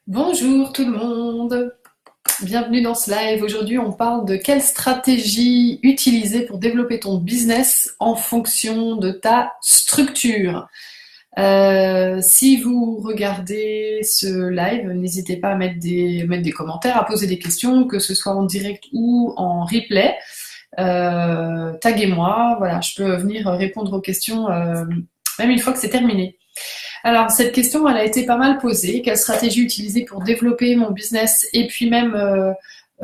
Bonjour tout le monde, bienvenue dans ce live. Aujourd'hui, on parle de quelle stratégie utiliser pour développer ton business en fonction de ta structure. Si vous regardez ce live, n'hésitez pas à mettre des commentaires, à poser des questions, que ce soit en direct ou en replay. Taguez-moi, voilà, je peux venir répondre aux questions même une fois que c'est terminé. Alors, cette question, elle a été pas mal posée. Quelle stratégie utiliser pour développer mon business et puis même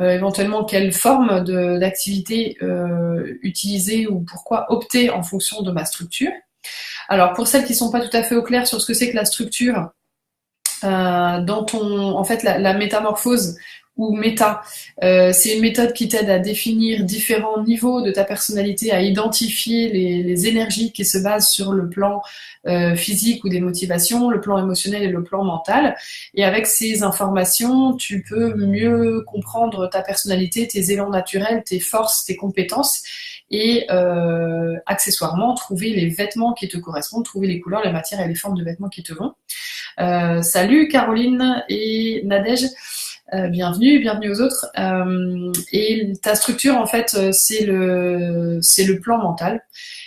éventuellement quelle forme d'activité utiliser ou pourquoi opter en fonction de ma structure. Alors, pour celles qui ne sont pas tout à fait au clair sur ce que c'est que la structure, en fait, la métamorphose ou méta, c'est une méthode qui t'aide à définir différents niveaux de ta personnalité, à identifier les énergies qui se basent sur le plan physique ou des motivations, le plan émotionnel et le plan mental. Et avec ces informations, tu peux mieux comprendre ta personnalité, tes élans naturels, tes forces, tes compétences et accessoirement trouver les vêtements qui te correspondent, trouver les couleurs, les matières et les formes de vêtements qui te vont. Salut Caroline et Nadège. Bienvenue aux autres. Et ta structure, en fait, c'est le plan mental.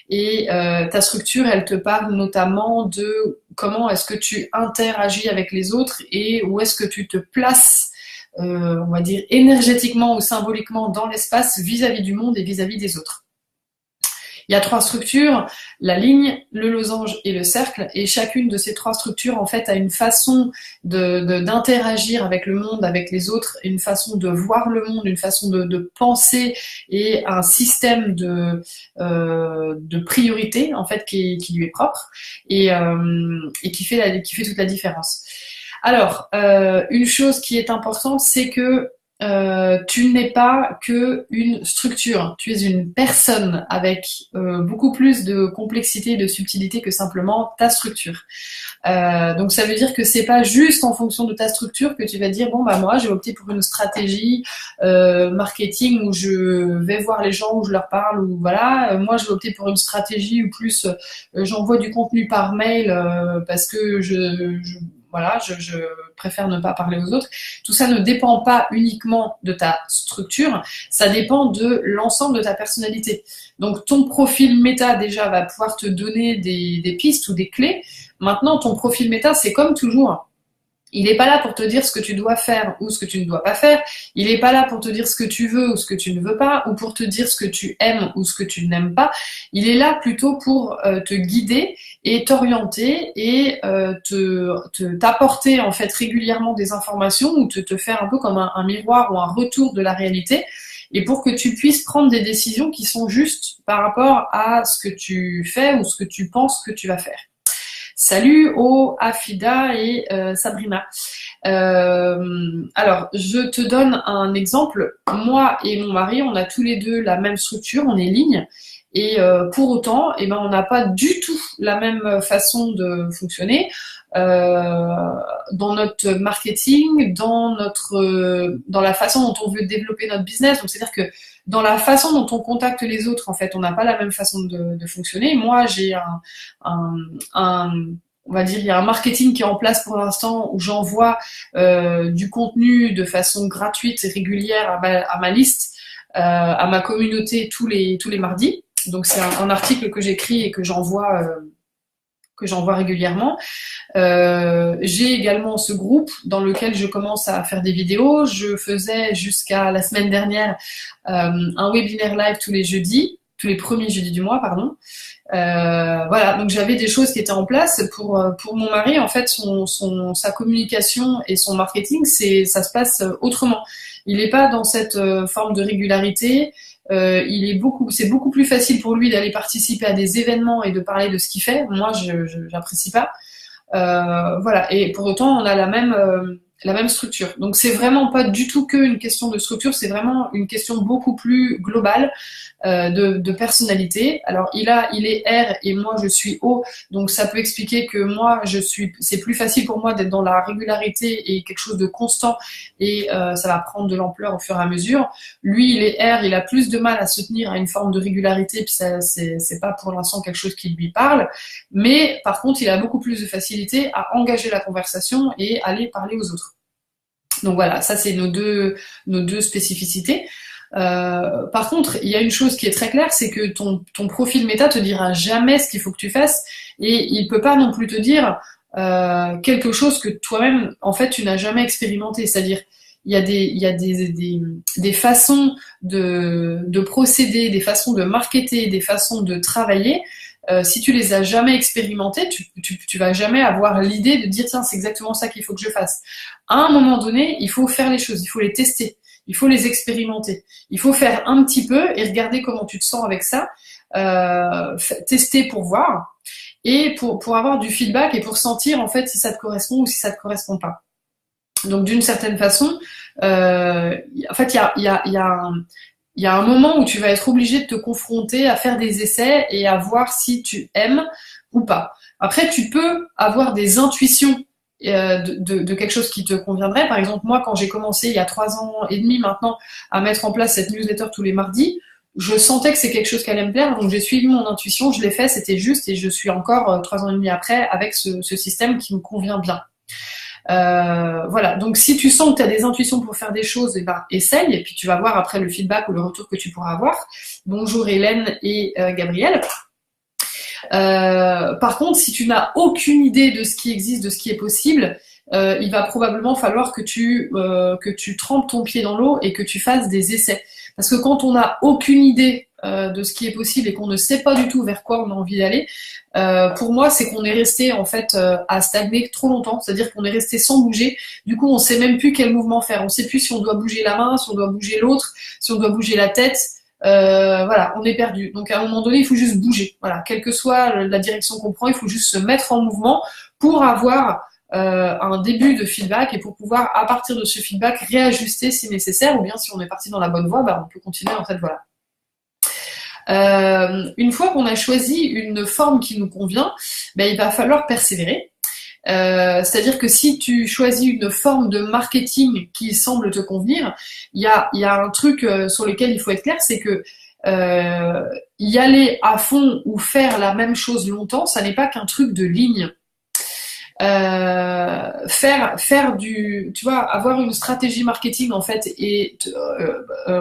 Et ta structure, elle te parle notamment de comment est-ce que tu interagis avec les autres et où est-ce que tu te places, on va dire, énergétiquement ou symboliquement dans l'espace vis-à-vis du monde et vis-à-vis des autres. Il y a trois structures, la ligne, le losange et le cercle, et chacune de ces trois structures, en fait, a une façon d'interagir avec le monde, avec les autres, une façon de voir le monde, une façon de penser et un système de priorité, en fait, qui lui est propre et qui fait toute la différence. Alors, une chose qui est importante, c'est que tu n'es pas que une structure, tu es une personne avec beaucoup plus de complexité et de subtilité que simplement ta structure. Donc ça veut dire que c'est pas juste en fonction de ta structure que tu vas dire bon bah moi j'ai opté pour une stratégie marketing où je vais voir les gens, où je leur parle, ou voilà. Moi je vais opter pour une stratégie où plus j'envoie du contenu par mail parce que voilà, je préfère ne pas parler aux autres. Tout ça ne dépend pas uniquement de ta structure, ça dépend de l'ensemble de ta personnalité. Donc ton profil méta déjà va pouvoir te donner des pistes ou des clés. Maintenant, ton profil méta, c'est comme toujours. Il n'est pas là pour te dire ce que tu dois faire ou ce que tu ne dois pas faire. Il n'est pas là pour te dire ce que tu veux ou ce que tu ne veux pas, ou pour te dire ce que tu aimes ou ce que tu n'aimes pas. Il est là plutôt pour te guider et t'orienter et t'apporter en fait régulièrement des informations ou te faire un peu comme un miroir ou un retour de la réalité. Et pour que tu puisses prendre des décisions qui sont justes par rapport à ce que tu fais ou ce que tu penses que tu vas faire. Salut aux Afida et Sabrina. Alors, je te donne un exemple. Moi et mon mari, on a tous les deux la même structure, on est ligne. Et pour autant, eh ben, on n'a pas du tout la même façon de fonctionner dans notre marketing, dans la façon dont on veut développer notre business. Donc, c'est-à-dire que dans la façon dont on contacte les autres, en fait, on n'a pas la même façon de fonctionner. Moi, j'ai on va dire, il y a un marketing qui est en place pour l'instant où j'envoie du contenu de façon gratuite et régulière à ma liste, à ma communauté tous les mardis. Donc c'est un article que j'écris et que j'envoie régulièrement. J'ai également ce groupe dans lequel je commence à faire des vidéos. Je faisais jusqu'à la semaine dernière un webinaire live tous les premiers jeudis du mois, pardon. Voilà, donc j'avais des choses qui étaient en place pour mon mari. En fait, sa communication et son marketing, ça se passe autrement. Il n'est pas dans cette forme de régularité. C'est beaucoup plus facile pour lui d'aller participer à des événements et de parler de ce qu'il fait. Moi, j'apprécie pas. Voilà. Et pour autant, on a la même structure. Donc, c'est vraiment pas du tout qu'une question de structure. C'est vraiment une question beaucoup plus globale de personnalité. Alors, il est R et moi, je suis O. Donc, ça peut expliquer que moi, c'est plus facile pour moi d'être dans la régularité et quelque chose de constant et ça va prendre de l'ampleur au fur et à mesure. Lui, il est R, il a plus de mal à se tenir à une forme de régularité, puis c'est pas pour l'instant quelque chose qui lui parle. Mais par contre, il a beaucoup plus de facilité à engager la conversation et aller parler aux autres. Donc voilà, ça c'est nos deux spécificités. Par contre, il y a une chose qui est très claire, c'est que ton profil méta te dira jamais ce qu'il faut que tu fasses et il peut pas non plus te dire quelque chose que toi-même, en fait, tu n'as jamais expérimenté. C'est-à-dire, il y a des façons de procéder, des façons de marketer, des façons de travailler. Si tu les as jamais expérimentées, tu vas jamais avoir l'idée de dire tiens, c'est exactement ça qu'il faut que je fasse. À un moment donné, il faut faire les choses, il faut les tester. Il faut les expérimenter. Il faut faire un petit peu et regarder comment tu te sens avec ça. Tester pour voir et pour avoir du feedback et pour sentir en fait si ça te correspond ou si ça te correspond pas. Donc d'une certaine façon, en fait il y a un moment où tu vas être obligé de te confronter à faire des essais et à voir si tu aimes ou pas. Après, tu peux avoir des intuitions de quelque chose qui te conviendrait. Par exemple, moi, quand j'ai commencé il y a 3 ans et demi maintenant à mettre en place cette newsletter tous les mardis, je sentais que c'est quelque chose qui allait me plaire, donc j'ai suivi mon intuition, je l'ai fait, c'était juste, et je suis encore 3 ans et demi après avec ce système qui me convient bien. Voilà, donc si tu sens que tu as des intuitions pour faire des choses, essaye, et puis tu vas voir après le feedback ou le retour que tu pourras avoir. Bonjour Hélène et Gabriel. Par contre, si tu n'as aucune idée de ce qui existe, de ce qui est possible, il va probablement falloir que tu trempes ton pied dans l'eau et que tu fasses des essais. Parce que quand on n'a aucune idée de ce qui est possible et qu'on ne sait pas du tout vers quoi on a envie d'aller, pour moi, c'est qu'on est resté en fait à stagner trop longtemps. C'est-à-dire qu'on est resté sans bouger. Du coup, on sait même plus quel mouvement faire. On sait plus si on doit bouger la main, si on doit bouger l'autre, si on doit bouger la tête. Voilà, on est perdu. Donc à un moment donné, il faut juste bouger. Voilà, quelle que soit la direction qu'on prend, il faut juste se mettre en mouvement pour avoir un début de feedback et pour pouvoir, à partir de ce feedback, réajuster si nécessaire, ou bien si on est parti dans la bonne voie, on peut continuer dans cette voie-là. Une fois qu'on a choisi une forme qui nous convient, il va falloir persévérer. C'est-à-dire que si tu choisis une forme de marketing qui semble te convenir, il y a un truc sur lequel il faut être clair, c'est que y aller à fond ou faire la même chose longtemps, ça n'est pas qu'un truc de ligne. Faire du, tu vois, avoir une stratégie marketing en fait et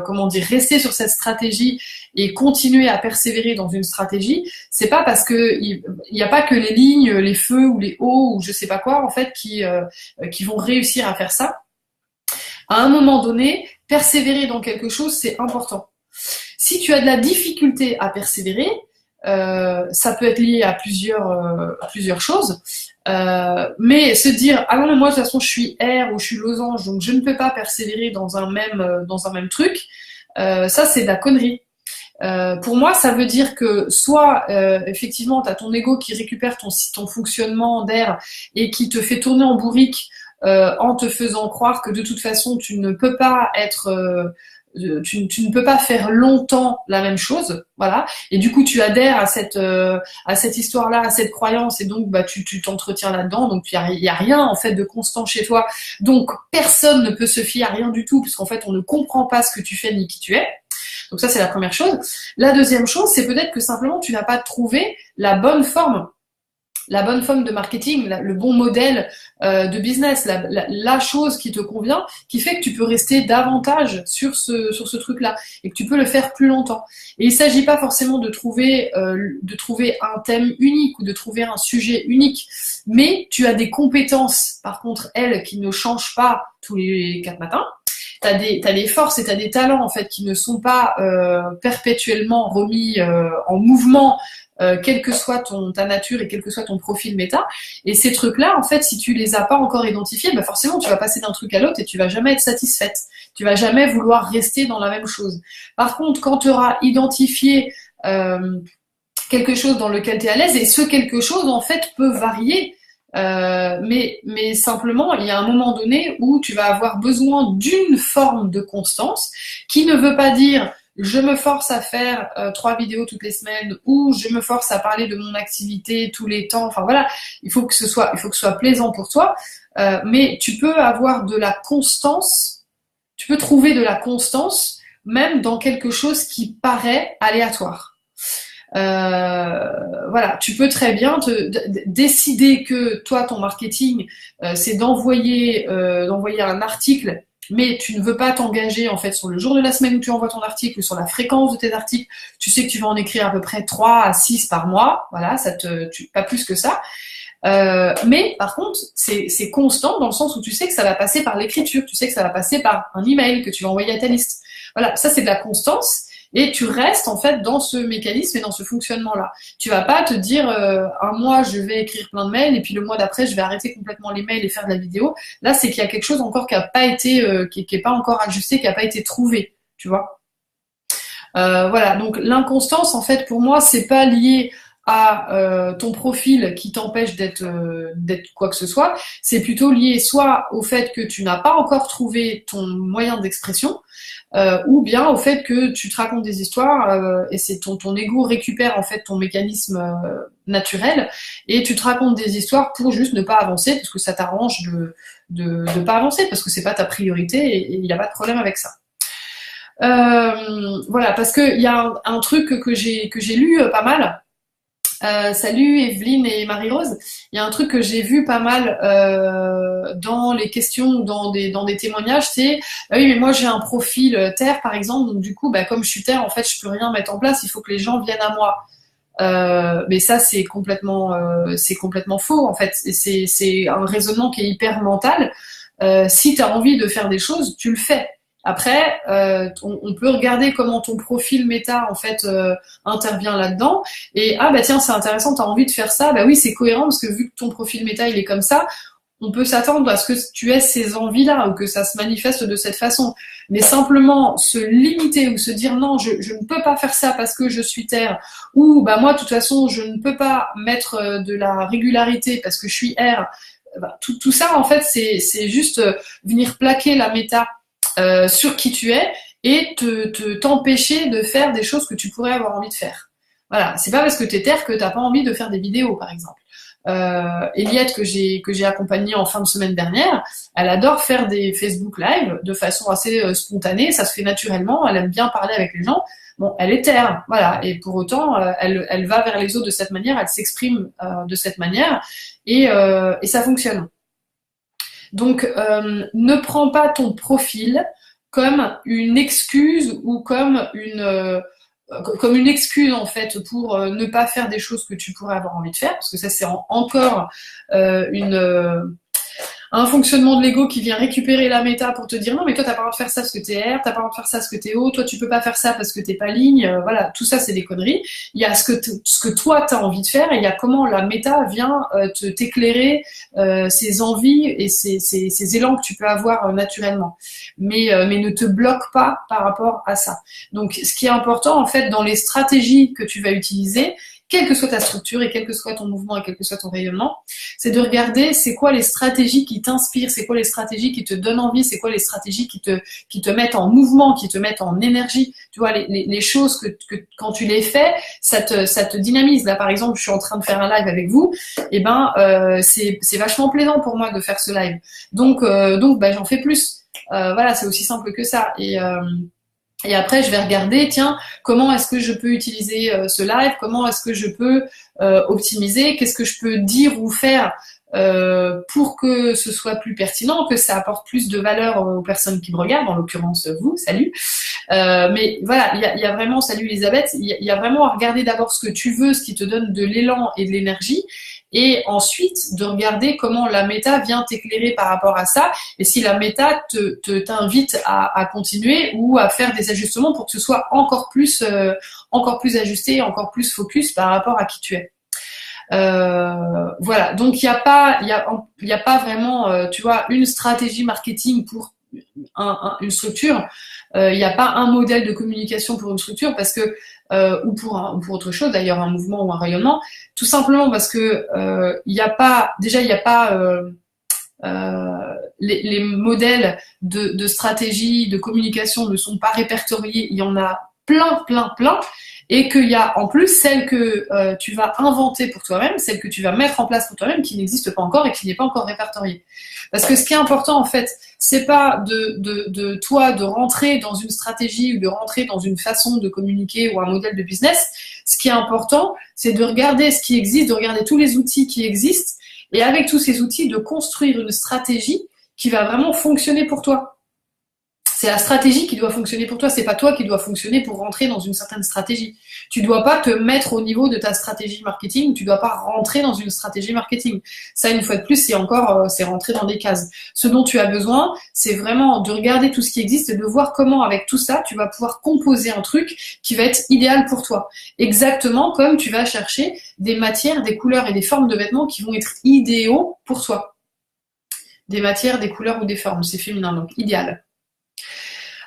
comment dire, rester sur cette stratégie et continuer à persévérer dans une stratégie, c'est pas parce que il y a pas que les lignes, les feux ou les hauts ou je sais pas quoi en fait qui vont réussir à faire ça. À un moment donné, persévérer dans quelque chose, c'est important. Si tu as de la difficulté à persévérer, ça peut être lié à plusieurs choses. Mais se dire ah non mais moi de toute façon je suis air ou je suis losange donc je ne peux pas persévérer dans un même truc, ça c'est de la connerie. Pour moi ça veut dire que soit effectivement tu as ton ego qui récupère ton fonctionnement d'air et qui te fait tourner en bourrique en te faisant croire que de toute façon tu ne peux pas être tu ne peux pas faire longtemps la même chose, voilà. Et du coup, tu adhères à cette histoire-là, à cette croyance, et donc tu t'entretiens là-dedans. Donc il y a rien en fait de constant chez toi. Donc personne ne peut se fier à rien du tout, puisqu'en fait on ne comprend pas ce que tu fais ni qui tu es. Donc ça c'est la première chose. La deuxième chose, c'est peut-être que simplement tu n'as pas trouvé la bonne forme de marketing, le bon modèle de business, la chose qui te convient, qui fait que tu peux rester davantage sur ce truc-là et que tu peux le faire plus longtemps. Et il s'agit pas forcément de trouver un thème unique ou de trouver un sujet unique, mais tu as des compétences, par contre, elles, qui ne changent pas tous les 4 matins. T'as des forces et t'as des talents en fait qui ne sont pas perpétuellement remis en mouvement, quelle que soit ta nature et quel que soit ton profil méta. Et ces trucs-là, en fait, si tu les as pas encore identifiés, forcément tu vas passer d'un truc à l'autre et tu vas jamais être satisfaite. Tu vas jamais vouloir rester dans la même chose. Par contre, quand tu auras identifié quelque chose dans lequel tu es à l'aise, et ce quelque chose en fait peut varier. Mais simplement, il y a un moment donné où tu vas avoir besoin d'une forme de constance qui ne veut pas dire je me force à faire 3 vidéos toutes les semaines ou je me force à parler de mon activité tous les temps. Enfin voilà, il faut que ce soit plaisant pour toi. Mais tu peux avoir de la constance, tu peux trouver de la constance même dans quelque chose qui paraît aléatoire. Voilà, tu peux très bien décider que toi, ton marketing, c'est d'envoyer un article, mais tu ne veux pas t'engager en fait sur le jour de la semaine où tu envoies ton article ou sur la fréquence de tes articles. Tu sais que tu vas en écrire à peu près 3 à 6 par mois, voilà, pas plus que ça. Mais par contre, c'est constant dans le sens où tu sais que ça va passer par l'écriture, tu sais que ça va passer par un email que tu vas envoyer à ta liste. Voilà, ça c'est de la constance. Et tu restes en fait dans ce mécanisme et dans ce fonctionnement-là. Tu vas pas te dire un mois je vais écrire plein de mails et puis le mois d'après je vais arrêter complètement les mails et faire de la vidéo. Là c'est qu'il y a quelque chose encore qui a pas été, qui est pas encore ajusté, qui a pas été trouvé. Tu vois. Voilà. Donc l'inconstance en fait pour moi c'est pas lié à ton profil qui t'empêche d'être quoi que ce soit. C'est plutôt lié soit au fait que tu n'as pas encore trouvé ton moyen d'expression. Ou bien au fait que tu te racontes des histoires et c'est ton ego récupère en fait ton mécanisme naturel et tu te racontes des histoires pour juste ne pas avancer parce que ça t'arrange de pas avancer parce que c'est pas ta priorité et il n'y a pas de problème avec ça. Voilà, parce que il y a un truc que j'ai lu pas mal. Salut Evelyne et Marie-Rose. Il y a un truc que j'ai vu pas mal dans les questions ou dans des témoignages, c'est oui mais moi j'ai un profil terre par exemple, donc du coup bah, comme je suis terre en fait je peux rien mettre en place, il faut que les gens viennent à moi. Mais ça c'est complètement faux en fait. C'est un raisonnement qui est hyper mental. Si tu as envie de faire des choses, tu le fais. Après, on peut regarder comment ton profil méta en fait intervient là-dedans. Et ah bah tiens, c'est intéressant, t'as envie de faire ça. Bah oui, c'est cohérent parce que vu que ton profil méta il est comme ça, on peut s'attendre à ce que tu aies ces envies-là ou que ça se manifeste de cette façon. Mais simplement se limiter ou se dire non, je ne peux pas faire ça parce que je suis terre, ou bah moi de toute façon je ne peux pas mettre de la régularité parce que je suis air. Bah, tout ça en fait c'est juste venir plaquer la méta sur qui tu es et t'empêcher de faire des choses que tu pourrais avoir envie de faire. Voilà, c'est pas parce que t'es terre que t'as pas envie de faire des vidéos, par exemple. Eliette que j'ai accompagnée en fin de semaine dernière, elle adore faire des Facebook Live de façon assez spontanée, ça se fait naturellement, elle aime bien parler avec les gens. Bon, elle est terre, voilà, et pour autant, elle va vers les autres de cette manière, elle s'exprime de cette manière, et ça fonctionne. Donc, ne prends pas ton profil comme une excuse ou comme une excuse en fait pour ne pas faire des choses que tu pourrais avoir envie de faire, parce que ça c'est encore un fonctionnement de l'ego qui vient récupérer la méta pour te dire non mais toi t'as pas le droit de faire ça parce que t'es air, t'as pas le droit de faire ça parce que t'es haut, toi tu peux pas faire ça parce que t'es pas ligne, voilà, tout ça c'est des conneries. Il y a ce que toi t'as envie de faire et il y a comment la méta vient t'éclairer ces envies et ces élans que tu peux avoir naturellement. Mais ne te bloque pas par rapport à ça. Donc ce qui est important en fait dans les stratégies que tu vas utiliser, quelle que soit ta structure et quel que soit ton mouvement et quel que soit ton rayonnement, c'est de regarder c'est quoi les stratégies qui t'inspirent, c'est quoi les stratégies qui te donnent envie, c'est quoi les stratégies qui te mettent en mouvement, qui te mettent en énergie. Tu vois, les choses que quand tu les fais, ça te dynamise. Là, par exemple, je suis en train de faire un live avec vous, et ben c'est vachement plaisant pour moi de faire ce live. Donc bah, j'en fais plus. Voilà, c'est aussi simple que ça. Et après, je vais regarder, tiens, comment est-ce que je peux utiliser ce live, comment est-ce que je peux optimiser, qu'est-ce que je peux dire ou faire pour que ce soit plus pertinent, que ça apporte plus de valeur aux personnes qui me regardent, en l'occurrence vous, salut. Mais voilà, il y a vraiment, salut Elisabeth, il y a vraiment à regarder d'abord ce que tu veux, ce qui te donne de l'élan et de l'énergie, et ensuite de regarder comment la méta vient t'éclairer par rapport à ça, et si la méta t'invite à continuer ou à faire des ajustements pour que ce soit encore plus ajusté, encore plus focus par rapport à qui tu es. Voilà, donc il y a pas vraiment, tu vois, une stratégie marketing pour une structure. Il n'y a pas un modèle de communication pour une structure parce que ou pour autre chose d'ailleurs, un mouvement ou un rayonnement, tout simplement parce que il n'y a pas les modèles de stratégie de communication ne sont pas répertoriés, il y en a plein, et qu'il y a en plus celle que tu vas inventer pour toi-même, celle que tu vas mettre en place pour toi-même qui n'existe pas encore et qui n'est pas encore répertoriée. Parce que ce qui est important en fait, c'est pas de toi de rentrer dans une stratégie ou de rentrer dans une façon de communiquer ou un modèle de business. Ce qui est important, c'est de regarder ce qui existe, de regarder tous les outils qui existent et avec tous ces outils, de construire une stratégie qui va vraiment fonctionner pour toi. C'est la stratégie qui doit fonctionner pour toi, c'est pas toi qui dois fonctionner pour rentrer dans une certaine stratégie. Tu dois pas te mettre au niveau de ta stratégie marketing, tu dois pas rentrer dans une stratégie marketing. Ça, une fois de plus, c'est encore, c'est rentrer dans des cases. Ce dont tu as besoin, c'est vraiment de regarder tout ce qui existe et de voir comment, avec tout ça, tu vas pouvoir composer un truc qui va être idéal pour toi. Exactement comme tu vas chercher des matières, des couleurs et des formes de vêtements qui vont être idéaux pour toi. Des matières, des couleurs ou des formes, c'est féminin, donc idéal.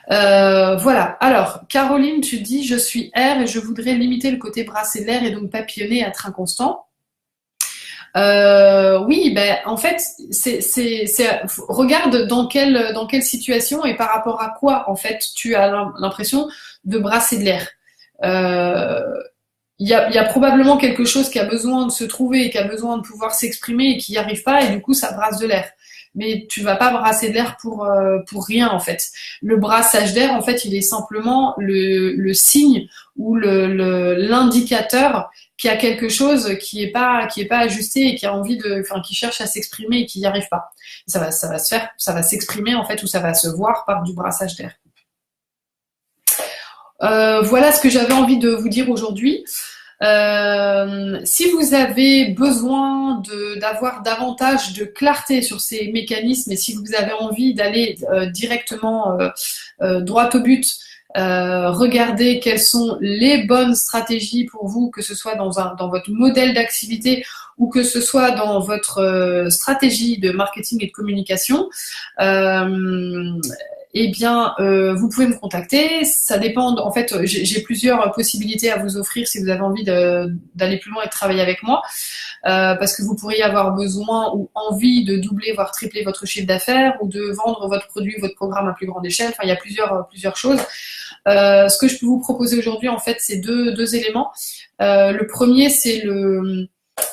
Voilà. Alors, Caroline, tu dis, je suis R et je voudrais limiter le côté brasser l'air et donc papillonner à train constant. Oui, ben en fait, regarde dans quelle situation et par rapport à quoi en fait tu as l'impression de brasser de l'air. Il y a probablement quelque chose qui a besoin de se trouver et qui a besoin de pouvoir s'exprimer et qui n'y arrive pas et du coup ça brasse de l'air. Mais tu vas pas brasser de l'air pour rien en fait. Le brassage d'air en fait il est simplement le signe ou l'indicateur qu'il y a quelque chose qui est pas ajusté et qui a envie qui cherche à s'exprimer et qui n'y arrive pas. Ça va s'exprimer en fait ou ça va se voir par du brassage d'air. Voilà ce que j'avais envie de vous dire aujourd'hui. Si vous avez besoin d'avoir davantage de clarté sur ces mécanismes et si vous avez envie d'aller directement droit au but, regardez quelles sont les bonnes stratégies pour vous, que ce soit dans votre modèle d'activité ou que ce soit dans votre stratégie de marketing et de communication. Eh bien, vous pouvez me contacter. Ça dépend. En fait, j'ai plusieurs possibilités à vous offrir si vous avez envie d'aller plus loin et de travailler avec moi, parce que vous pourriez avoir besoin ou envie de doubler, voire tripler votre chiffre d'affaires ou de vendre votre produit, votre programme à plus grande échelle. Enfin, il y a plusieurs choses. Ce que je peux vous proposer aujourd'hui, en fait, c'est deux éléments. Le premier, c'est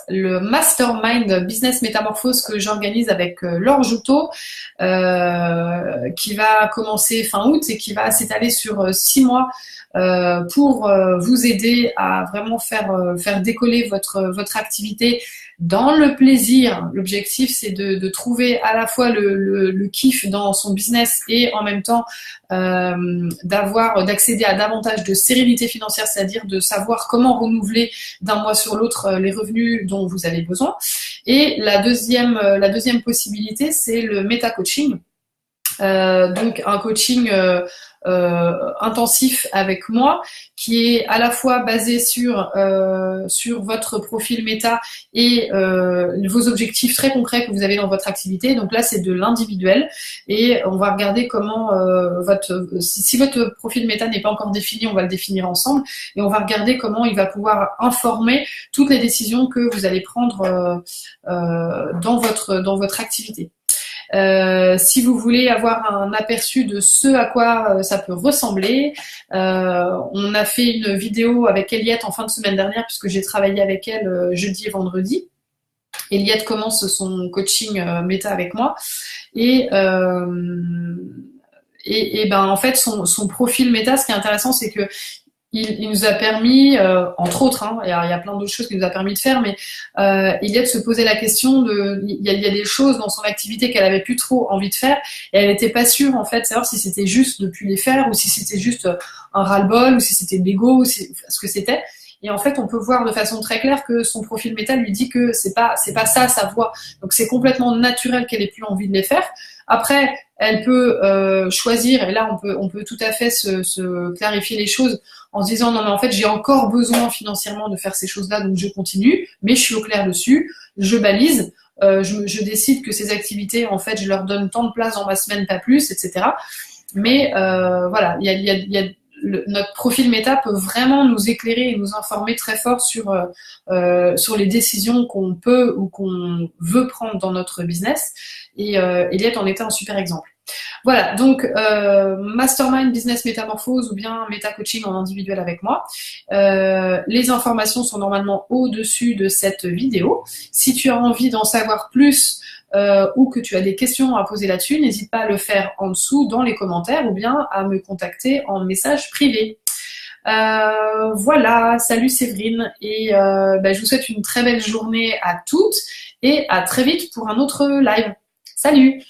le Mastermind Business Métamorphose que j'organise avec Laure Joutot, qui va commencer fin août et qui va s'étaler sur 6 mois pour vous aider à vraiment faire décoller votre activité dans le plaisir. L'objectif, c'est de trouver à la fois le kiff dans son business et en même temps d'accéder à davantage de sérénité financière, c'est-à-dire de savoir comment renouveler d'un mois sur l'autre les revenus dont vous avez besoin. Et la deuxième possibilité, c'est le méta-coaching. Donc un coaching intensif avec moi qui est à la fois basé sur votre profil méta et vos objectifs très concrets que vous avez dans votre activité. Donc là c'est de l'individuel et on va regarder comment si votre profil méta n'est pas encore défini, on va le définir ensemble et on va regarder comment il va pouvoir informer toutes les décisions que vous allez prendre dans votre activité. Si vous voulez avoir un aperçu de ce à quoi ça peut ressembler, on a fait une vidéo avec Eliette en fin de semaine dernière puisque j'ai travaillé avec elle jeudi et vendredi. Eliette commence son coaching méta avec moi et ben en fait son profil méta, ce qui est intéressant, c'est que il nous a permis, entre autres, il y a plein d'autres choses qu'il nous a permis de faire, mais Eliette se posait la question il y a des choses dans son activité qu'elle avait plus trop envie de faire, et elle n'était pas sûre en fait de savoir si c'était juste de plus les faire, ou si c'était juste un ras-le-bol, ou si c'était de l'ego, ou ce que c'était. Et en fait, on peut voir de façon très claire que son profil méta lui dit que c'est pas ça sa voie. Donc c'est complètement naturel qu'elle ait plus envie de les faire. Après, elle peut choisir, et là on peut tout à fait se clarifier les choses en se disant non mais en fait j'ai encore besoin financièrement de faire ces choses-là, donc je continue, mais je suis au clair dessus, je balise, je décide que ces activités en fait je leur donne tant de place dans ma semaine, pas plus, etc. Mais voilà, notre profil méta peut vraiment nous éclairer et nous informer très fort sur les décisions qu'on peut ou qu'on veut prendre dans notre business. Et Eliette en était un super exemple. Voilà, donc Mastermind Business Métamorphose ou bien Méta Coaching en individuel avec moi. Les informations sont normalement au-dessus de cette vidéo. Si tu as envie d'en savoir plus ou que tu as des questions à poser là-dessus, n'hésite pas à le faire en dessous dans les commentaires ou bien à me contacter en message privé. Voilà, salut Séverine et je vous souhaite une très belle journée à toutes et à très vite pour un autre live. Salut!